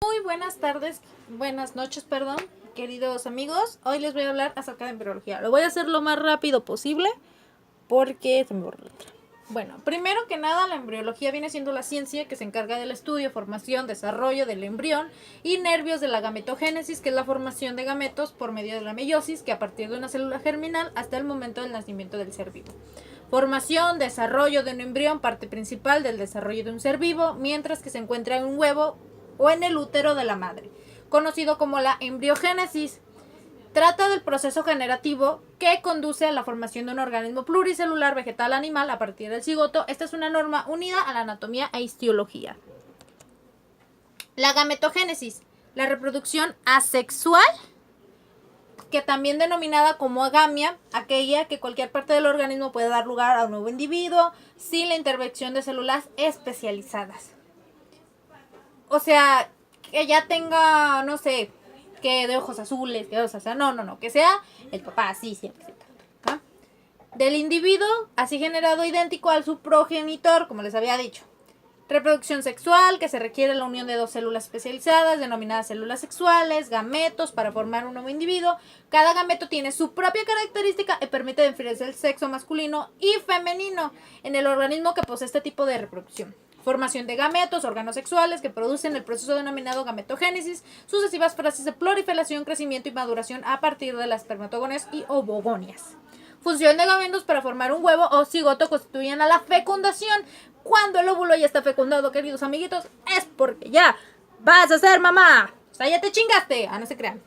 Muy buenas tardes, buenas noches, perdón, queridos amigos. Hoy les voy a hablar acerca de embriología. Lo voy a hacer lo más rápido posible porque se me borra la letra. Bueno, primero que nada, la embriología viene siendo la ciencia que se encarga del estudio, formación, desarrollo del embrión y nervios de la gametogénesis, que es la formación de gametos por medio de la meiosis, que a partir de una célula germinal hasta el momento del nacimiento del ser vivo. Formación, desarrollo de un embrión, parte principal del desarrollo de un ser vivo, mientras que se encuentra en un huevo o en el útero de la madre, conocido como la embriogénesis. Trata del proceso generativo que conduce a la formación de un organismo pluricelular vegetal animal a partir del cigoto. Esta es una norma unida a la anatomía e histología. La gametogénesis, la reproducción asexual, que también denominada como agamia, aquella que cualquier parte del organismo puede dar lugar a un nuevo individuo sin la intervención de células especializadas. O sea, que ya tenga, no sé, que de ojos azules, que de ojos azules, no, que sea el papá así siempre. ¿No? Del individuo, así generado idéntico al su progenitor, como les había dicho. Reproducción sexual, que se requiere la unión de dos células especializadas, denominadas células sexuales, gametos, para formar un nuevo individuo. Cada gameto tiene su propia característica y permite diferenciar el sexo masculino y femenino en el organismo que posee este tipo de reproducción. Formación de gametos, órganos sexuales que producen el proceso denominado gametogénesis, sucesivas fases de proliferación, crecimiento y maduración a partir de las espermatogonias y ovogonias. Función de gametos para formar un huevo o cigoto constituyen a la fecundación. Cuando el óvulo ya está fecundado, queridos amiguitos, es porque ya vas a ser mamá. O sea, ya te chingaste. No se crean.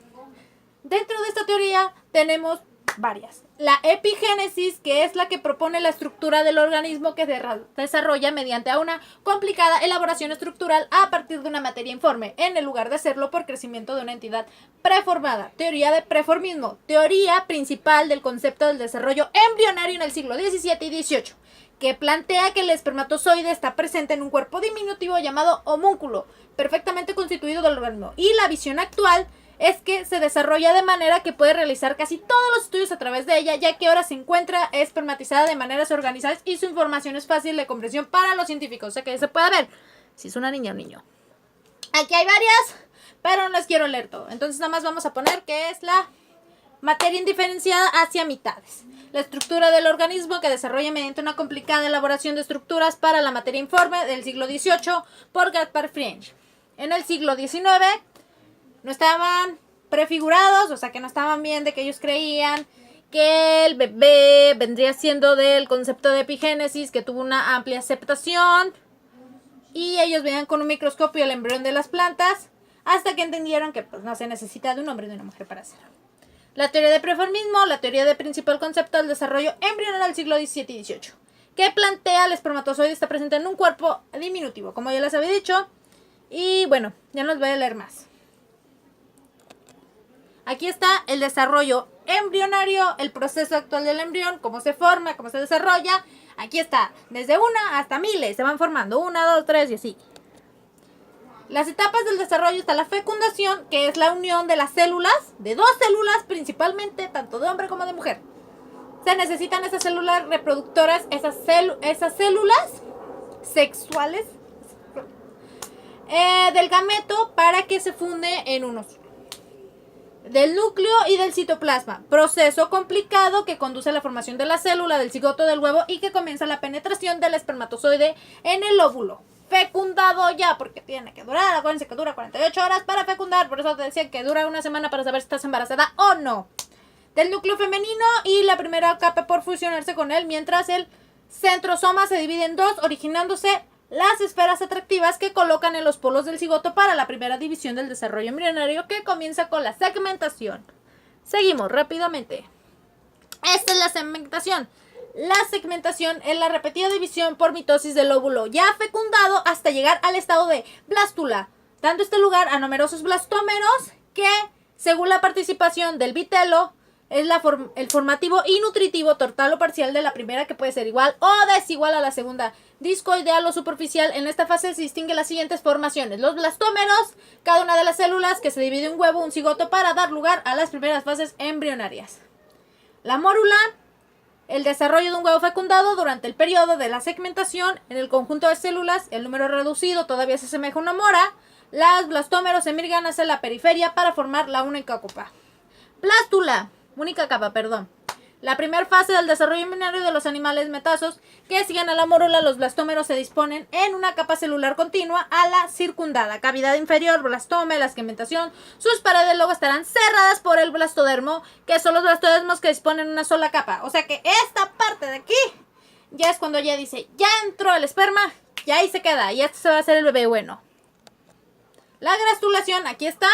Dentro de esta teoría tenemos varias. La epigénesis, que es la que propone la estructura del organismo que se desarrolla mediante una complicada elaboración estructural a partir de una materia informe, en el lugar de hacerlo por crecimiento de una entidad preformada. Teoría de preformismo, teoría principal del concepto del desarrollo embrionario en el siglo XVII y XVIII, que plantea que el espermatozoide está presente en un cuerpo diminutivo llamado homúnculo, perfectamente constituido del organismo. Y la visión actual es que se desarrolla de manera que puede realizar casi todos los estudios a través de ella, ya que ahora se encuentra espermatizada de maneras organizadas y su información es fácil de comprensión para los científicos. O sea que se puede ver si es una niña o un niño. Aquí hay varias, pero no les quiero leer todo. Entonces nada más vamos a poner que es la materia indiferenciada hacia mitades. La estructura del organismo que desarrolla mediante una complicada elaboración de estructuras para la materia informe del siglo XVIII por Gaspar Frege. En el siglo XIX no estaban prefigurados, o sea que no estaban bien, de que ellos creían que el bebé vendría siendo del concepto de epigénesis, que tuvo una amplia aceptación, y ellos veían con un microscopio el embrión de las plantas, hasta que entendieron que pues, no se necesita de un hombre y de una mujer para hacerlo. La teoría de preformismo, la teoría de principal concepto del desarrollo embrional del siglo XVII y XVIII, que plantea el espermatozoide está presente en un cuerpo diminutivo, como ya les había dicho, y bueno, ya no les voy a leer más. Aquí está el desarrollo embrionario, el proceso actual del embrión, cómo se forma, cómo se desarrolla. Aquí está, desde una hasta miles, se van formando, 1, 2, 3 y así. Las etapas del desarrollo está la fecundación, que es la unión de las células, de dos células principalmente, tanto de hombre como de mujer. Se necesitan esas células reproductoras, esas células sexuales del gameto para que se funde en unos del núcleo y del citoplasma, proceso complicado que conduce a la formación de la célula, del cigoto, del huevo y que comienza la penetración del espermatozoide en el óvulo. Fecundado ya, porque tiene que durar, acuérdense que dura 48 horas para fecundar, por eso te decía que dura una semana para saber si estás embarazada o no. Del núcleo femenino y la primera capa por fusionarse con él, mientras el centrosoma se divide en dos, originándose las esferas atractivas que colocan en los polos del cigoto para la primera división del desarrollo embrionario, que comienza con la segmentación. Seguimos rápidamente. Esta es la segmentación. La segmentación es la repetida división por mitosis del óvulo ya fecundado hasta llegar al estado de blástula, dando este lugar a numerosos blastómeros que, según la participación del vitelo, es el formativo y nutritivo total o parcial de la primera, que puede ser igual o desigual a la segunda. Discoideal o superficial. En esta fase se distinguen las siguientes formaciones: los blastómeros, cada una de las células que se divide en un huevo, un cigoto, para dar lugar a las primeras fases embrionarias. La mórula, el desarrollo de un huevo fecundado durante el periodo de la segmentación. En el conjunto de células, el número reducido todavía se asemeja a una mora. Los blastómeros emigran hacia la periferia para formar la única capa. Única capa, perdón. La primera fase del desarrollo embrionario de los animales metazos que siguen a la mórula, los blastómeros se disponen en una capa celular continua a la circundada cavidad inferior, blastoma, la esquamentación. Sus paredes luego estarán cerradas por el blastodermo, que son los blastodermos que disponen una sola capa. O sea que esta parte de aquí ya es cuando ya dice, ya entró el esperma, y ahí se queda, y este se va a hacer el bebé bueno. La gastrulación, aquí está,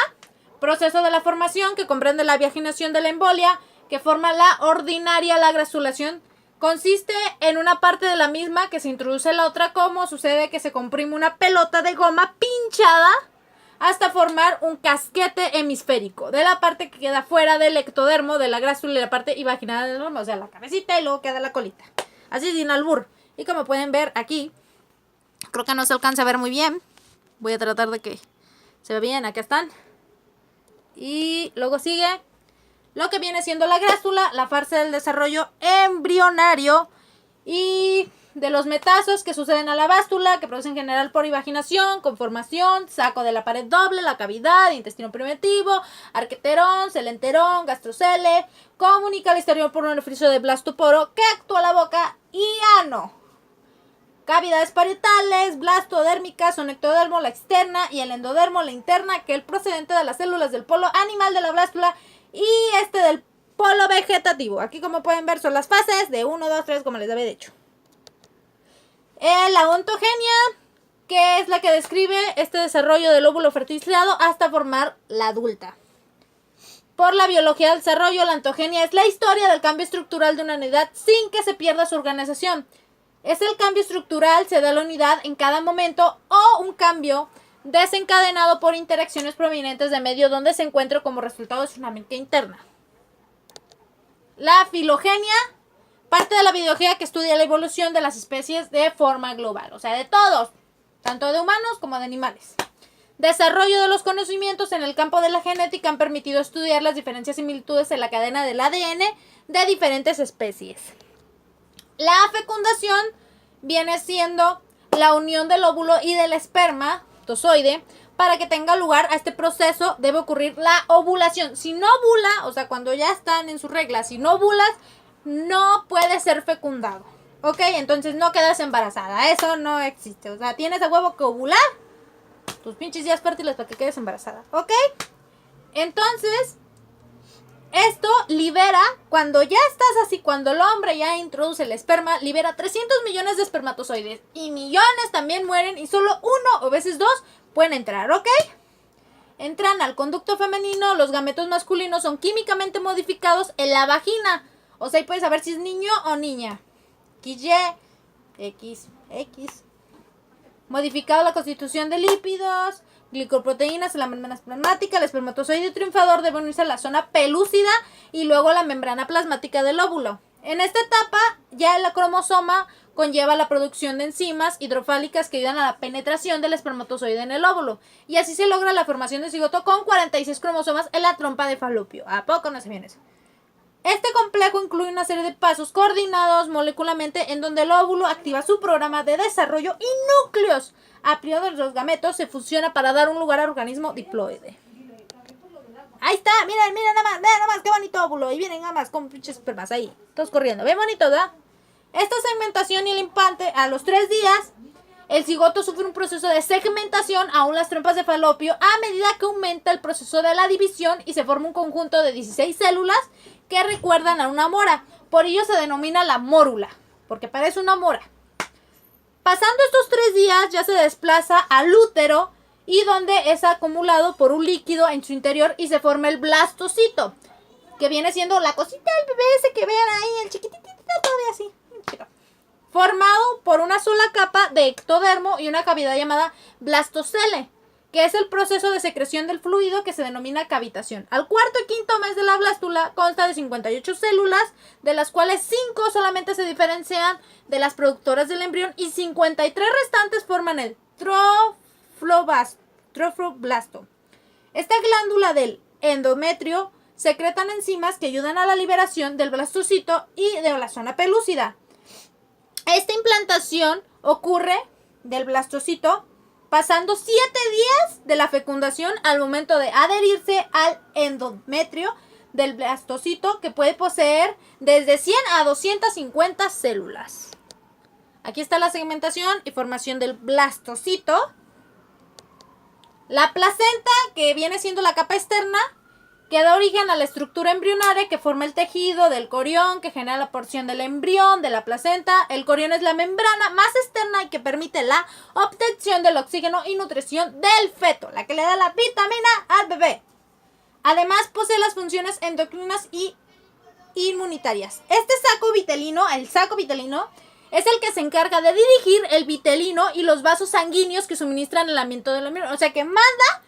proceso de la formación que comprende la viaginación de la embolia, que forma la ordinaria. La gastrulación consiste en una parte de la misma que se introduce en la otra, como sucede que se comprime una pelota de goma pinchada hasta formar un casquete hemisférico de la parte que queda fuera del ectodermo de la grástula y la parte vaginal del dermo, o sea, la cabecita y luego queda la colita. Así sin albur. Y como pueden ver aquí, creo que no se alcanza a ver muy bien. Voy a tratar de que se vea bien. Aquí están. Y luego sigue lo que viene siendo la grástula, la fase del desarrollo embrionario y de los metazos que suceden a la bástula, que producen en general por invaginación, conformación, saco de la pared doble, la cavidad, intestino primitivo, arqueterón, celenterón, gastrocele, comunica al exterior por un orificio de blastoporo que actúa la boca y ano. Cavidades parietales, blastodérmicas, son ectodermo, la externa, y el endodermo, la interna, que es el procedente de las células del polo animal de la blástula y este del polo vegetativo. Aquí, como pueden ver, son las fases de 1, 2, 3, como les había dicho. La ontogenia, que es la que describe este desarrollo del óvulo fertilizado hasta formar la adulta. Por la biología del desarrollo, la ontogenia es la historia del cambio estructural de una unidad sin que se pierda su organización. Es el cambio estructural, se da la unidad en cada momento, o un cambio desencadenado por interacciones provenientes de medio donde se encuentra como resultado de su dinámica interna. La filogenia, parte de la biología que estudia la evolución de las especies de forma global, o sea, de todos, tanto de humanos como de animales. Desarrollo de los conocimientos en el campo de la genética han permitido estudiar las diferencias y similitudes en la cadena del ADN de diferentes especies. La fecundación viene siendo la unión del óvulo y del espermatozoide. Para que tenga lugar a este proceso debe ocurrir la ovulación. Si no ovula, o sea, cuando ya están en su regla, si no ovulas, no puede ser fecundado. ¿Ok? Entonces no quedas embarazada. Eso no existe. O sea, tienes a huevo que ovular tus pinches días fértiles para que quedes embarazada. ¿Ok? Entonces, esto libera, cuando ya estás así, cuando el hombre ya introduce el esperma, libera 300 millones de espermatozoides. Y millones también mueren y solo uno o veces dos pueden entrar, ¿ok? Entran al conducto femenino, los gametos masculinos son químicamente modificados en la vagina. O sea, ahí puedes saber si es niño o niña. XY, XX. Modificado la constitución de lípidos, glicoproteínas en la membrana plasmática. El espermatozoide triunfador debe unirse a la zona pelúcida y luego la membrana plasmática del óvulo. En esta etapa, ya el cromosoma conlleva la producción de enzimas hidrofálicas que ayudan a la penetración del espermatozoide en el óvulo. Y así se logra la formación de cigoto con 46 cromosomas en la trompa de falopio. ¿A poco no se viene eso? Este complejo incluye una serie de pasos coordinados molecularmente en donde el óvulo activa su programa de desarrollo y núcleos a priori de los gametos se fusiona para dar un lugar al organismo diploide. Ahí está, miren nada más, qué bonito óvulo. Y vienen nada más con pinches espermas ahí, todos corriendo. Bien bonito, ¿verdad? Esta segmentación y el implante a los 3 días, el cigoto sufre un proceso de segmentación aún las trompas de falopio a medida que aumenta el proceso de la división y se forma un conjunto de 16 células que recuerdan a una mora. Por ello se denomina la mórula, porque parece una mora. Pasando estos 3 días ya se desplaza al útero y donde es acumulado por un líquido en su interior y se forma el blastocito, que viene siendo la cosita del bebé ese que vean ahí, el chiquitito todavía así, formado por una sola capa de ectodermo y una cavidad llamada blastocele, que es el proceso de secreción del fluido que se denomina cavitación. Al cuarto y quinto mes de la blástula consta de 58 células, de las cuales 5 solamente se diferencian de las productoras del embrión y 53 restantes forman el trofoblasto. Esta glándula del endometrio secretan enzimas que ayudan a la liberación del blastocito y de la zona pelúcida. Esta implantación ocurre del blastocito pasando 7 días de la fecundación al momento de adherirse al endometrio del blastocito, que puede poseer desde 100 a 250 células. Aquí está la segmentación y formación del blastocito. La placenta, que viene siendo la capa externa, que da origen a la estructura embrionaria que forma el tejido del corión, que genera la porción del embrión, de la placenta. El corión es la membrana más externa y que permite la obtención del oxígeno y nutrición del feto, la que le da la vitamina al bebé. Además, posee las funciones endocrinas y inmunitarias. Este saco vitelino, el saco vitelino, es el que se encarga de dirigir el vitelino y los vasos sanguíneos que suministran el ambiente del embrión. O sea que manda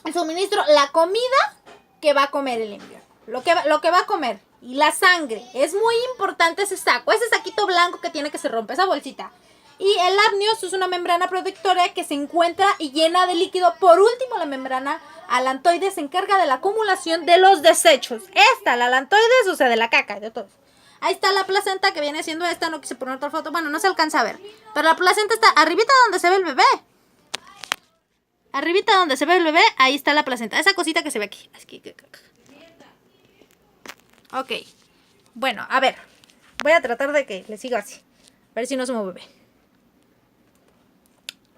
el suministro, la comida que va a comer el embrión. Lo que va a comer. Y la sangre. Es muy importante ese saco. Ese saquito blanco que tiene que se rompe, esa bolsita. Y el amnios es una membrana protectora que se encuentra y llena de líquido. Por último, la membrana alantoide se encarga de la acumulación de los desechos. Esta, la alantoides, o sea, de la caca, de todo. Ahí está la placenta, que viene siendo esta. No quise poner otra foto. Bueno, no se alcanza a ver. Pero la placenta está arribita donde se ve el bebé. Arribita donde se ve el bebé, ahí está la placenta. Esa cosita que se ve aquí. Ok. Bueno, a ver. Voy a tratar de que le siga así. A ver si no se me bebé.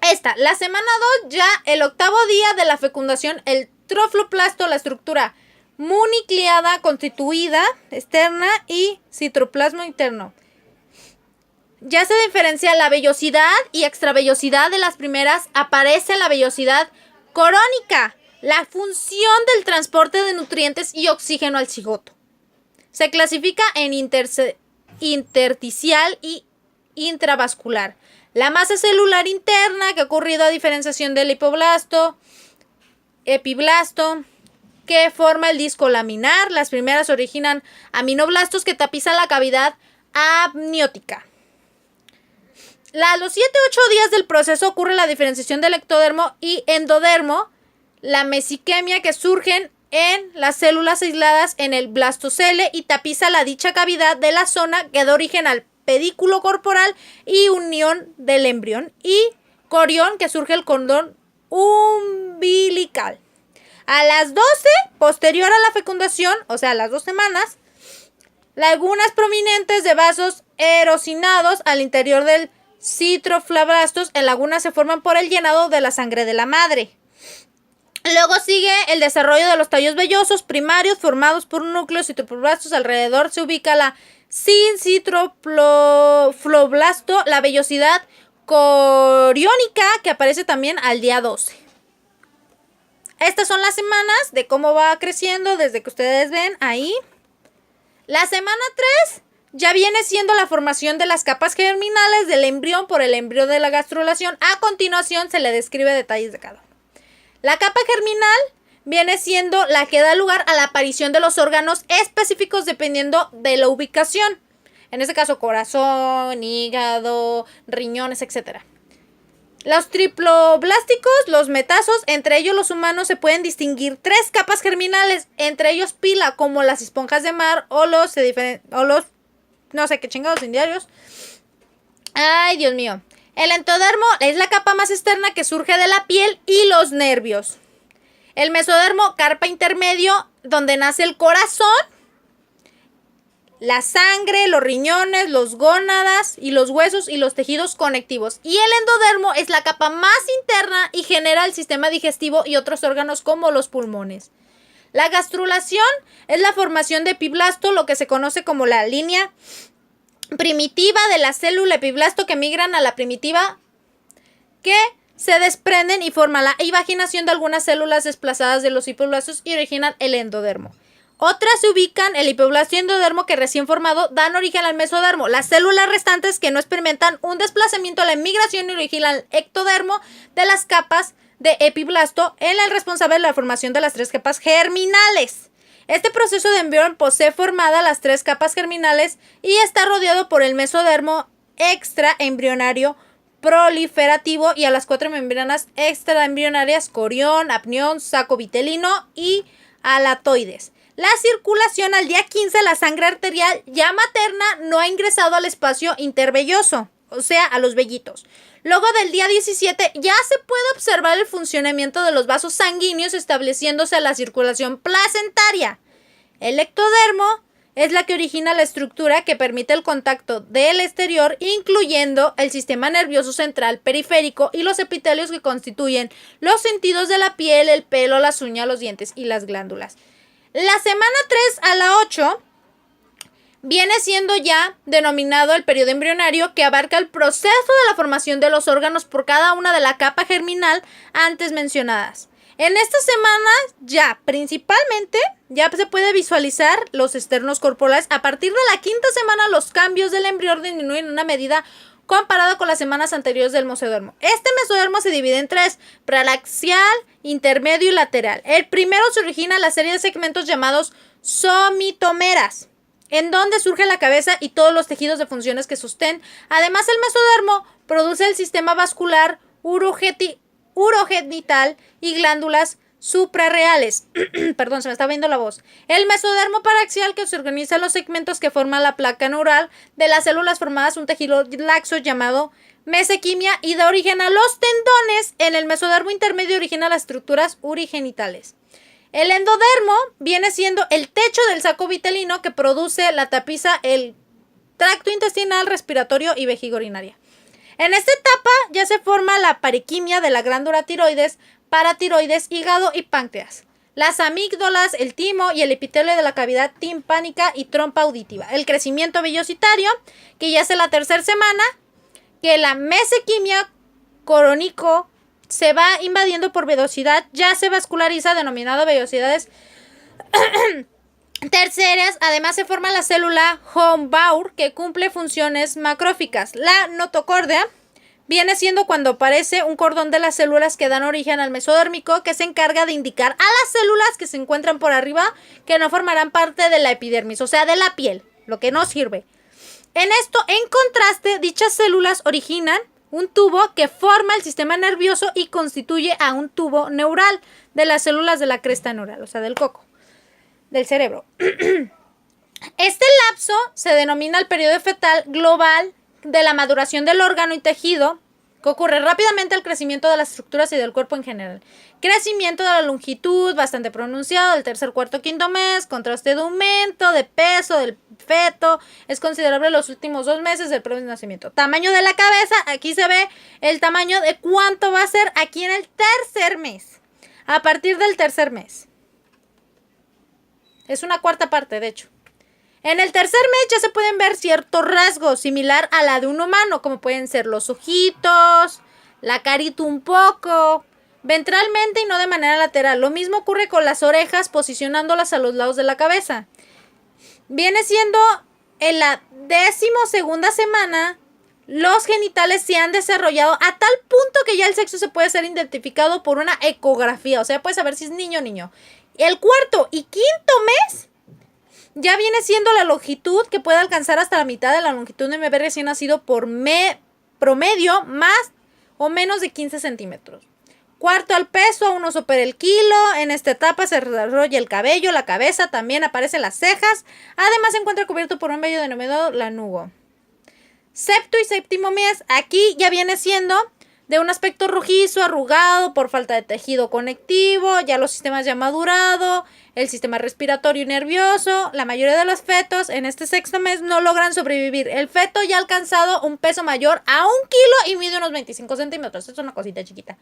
Esta, la semana 2, ya el 8º día de la fecundación, el trofloplasto, la estructura municleada, constituida, externa y citoplasma interno. Ya se diferencia la vellosidad y extravellosidad de las primeras. Aparece la vellosidad corónica, la función del transporte de nutrientes y oxígeno al cigoto. Se clasifica en intersticial y intravascular. La masa celular interna, que ha ocurrido a diferenciación del epiblasto, que forma el disco laminar. Las primeras originan aminoblastos que tapizan la cavidad amniótica. A los 7-8 días del proceso ocurre la diferenciación del ectodermo y endodermo, la mesiquemia, que surgen en las células aisladas en el blastocele y tapiza la dicha cavidad de la zona que da origen al pedículo corporal y unión del embrión, y corión, que surge el cordón umbilical. A las 12, posterior a la fecundación, o sea, a las 2 semanas, lagunas prominentes de vasos erosinados al interior del citroflablastos. En lagunas se forman por el llenado de la sangre de la madre. Luego sigue el desarrollo de los tallos vellosos primarios formados por un núcleo de citroflablastos. Alrededor se ubica la citrofloblasto, la vellosidad coriónica, que aparece también al día 12. Estas son las semanas de cómo va creciendo desde que ustedes ven ahí. La semana 3 ya viene siendo la formación de las capas germinales del embrión por el embrión de la gastrulación. A continuación se le describe detalles de cada uno. La capa germinal viene siendo la que da lugar a la aparición de los órganos específicos dependiendo de la ubicación. En este caso, corazón, hígado, riñones, etc. Los triploblásticos, los metazos, entre ellos los humanos, se pueden distinguir 3 capas germinales, entre ellos pila, como las esponjas de mar o los no sé qué chingados indiarios. Ay, Dios mío. El endodermo es la capa más externa que surge de la piel y los nervios. El mesodermo, carpa intermedio, donde nace el corazón, la sangre, los riñones, los gónadas y los huesos y los tejidos conectivos. Y el endodermo es la capa más interna y genera el sistema digestivo y otros órganos como los pulmones. La gastrulación es la formación de epiblasto, lo que se conoce como la línea primitiva de la célula epiblasto, que migran a la primitiva, que se desprenden y forman la invaginación de algunas células desplazadas de los hipoblastos y originan el endodermo. Otras se ubican, el hipoblasto y endodermo, que recién formado dan origen al mesodermo. Las células restantes que no experimentan un desplazamiento a la migración y originan el ectodermo de las capas de epiblasto, en el responsable de la formación de las 3 capas germinales. Este proceso de embrión posee formadas las 3 capas germinales y está rodeado por el mesodermo extraembrionario proliferativo y a las 4 membranas extraembrionarias, corión, apnión, saco vitelino y alatoides. La circulación al día 15, la sangre arterial ya materna no ha ingresado al espacio intervelloso. o sea, a los vellitos. Luego del día 17 ya se puede observar el funcionamiento de los vasos sanguíneos estableciéndose la circulación placentaria. El ectodermo es la que origina la estructura que permite el contacto del exterior, incluyendo el sistema nervioso central periférico y los epitelios que constituyen los sentidos de la piel, el pelo, las uñas, los dientes y las glándulas. La semana 3 a la 8 viene siendo ya denominado el periodo embrionario, que abarca el proceso de la formación de los órganos por cada una de la capa germinal antes mencionadas. En esta semana ya principalmente ya se puede visualizar los externos corporales. A partir de la quinta semana los cambios del embrión disminuyen en una medida comparado con las semanas anteriores del mesodermo. Este mesodermo se divide en tres: prelaxial, intermedio y lateral. El primero se origina en la serie de segmentos llamados somitómeras, en donde surge la cabeza y todos los tejidos de funciones que sostienen. Además, el mesodermo produce el sistema vascular urogenital y glándulas suprarreales. Perdón, se me está viendo la voz. El mesodermo paraxial, que se organiza en los segmentos que forman la placa neural de las células formadas un tejido laxo llamado mesenquimia, y da origen a los tendones. En el mesodermo intermedio origina las estructuras urigenitales. El endodermo viene siendo el techo del saco vitelino que produce la tapiza, el tracto intestinal, respiratorio y vejiga urinaria. En esta etapa ya se forma la parequimia de la glándula tiroides, paratiroides, hígado y páncreas, las amígdalas, el timo y el epitelio de la cavidad timpánica y trompa auditiva. El crecimiento vellocitario, que ya es en la tercera semana, que la mesenquimia corónico se va invadiendo por vellosidad, ya se vasculariza, denominado vellosidades terceras. Además se forma la célula Hombaur, que cumple funciones macróficas. La notocordia viene siendo cuando aparece un cordón de las células que dan origen al mesodérmico, que se encarga de indicar a las células que se encuentran por arriba que no formarán parte de la epidermis, o sea, de la piel, lo que no sirve. En esto, en contraste, dichas células originan un tubo que forma el sistema nervioso y constituye a un tubo neural de las células de la cresta neural, o sea, del coco, del cerebro. Este lapso se denomina el periodo fetal global de la maduración del órgano y tejido, que ocurre rápidamente al crecimiento de las estructuras y del cuerpo en general. Crecimiento de la longitud bastante pronunciado del tercer, cuarto, quinto mes, contraste de aumento de peso del feto, es considerable en los últimos 2 meses del previo nacimiento. Tamaño de la cabeza, aquí se ve el tamaño de cuánto va a ser aquí en el tercer mes. A partir del tercer mes. Es una cuarta parte, de hecho. En el tercer mes ya se pueden ver ciertos rasgos similar a la de un humano, como pueden ser los ojitos, la carita un poco, ventralmente y no de manera lateral. Lo mismo ocurre con las orejas, posicionándolas a los lados de la cabeza. Viene siendo en la 12ª semana, los genitales se han desarrollado a tal punto que ya el sexo se puede ser identificado por una ecografía, o sea, puedes saber si es niño o niño. El cuarto y quinto mes ya viene siendo la longitud, que puede alcanzar hasta la mitad de la longitud de un bebé recién nacido por promedio, más o menos de 15 centímetros. Cuarto al peso, aún no supera el kilo. En esta etapa se desarrolla el cabello, la cabeza, también aparecen las cejas. Además se encuentra cubierto por un vello denominado lanugo. Sexto y séptimo mes, aquí ya viene siendo de un aspecto rojizo, arrugado por falta de tejido conectivo, ya los sistemas ya madurado, el sistema respiratorio y nervioso. La mayoría de los fetos en este sexto mes no logran sobrevivir. El feto ya ha alcanzado un peso mayor a 1 kilo y mide unos 25 centímetros. Es una cosita chiquita.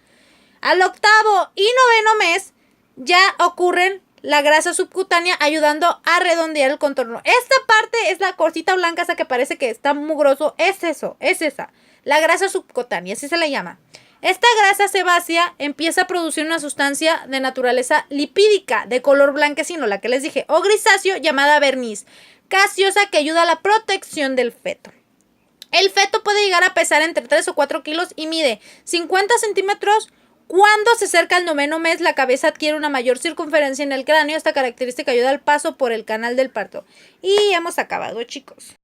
Al octavo y noveno mes ya ocurren la grasa subcutánea, ayudando a redondear el contorno. Esta parte es la cosita blanca, esa que parece que está mugroso. Es eso, es esa. La grasa subcutánea, así se le llama. Esta grasa sebácea empieza a producir una sustancia de naturaleza lipídica de color blanquecino, la que les dije, o grisáceo, llamada verniz gaseosa, que ayuda a la protección del feto. El feto puede llegar a pesar entre 3 o 4 kilos y mide 50 centímetros. Cuando se acerca al noveno mes, la cabeza adquiere una mayor circunferencia en el cráneo. Esta característica ayuda al paso por el canal del parto. Y hemos acabado, chicos.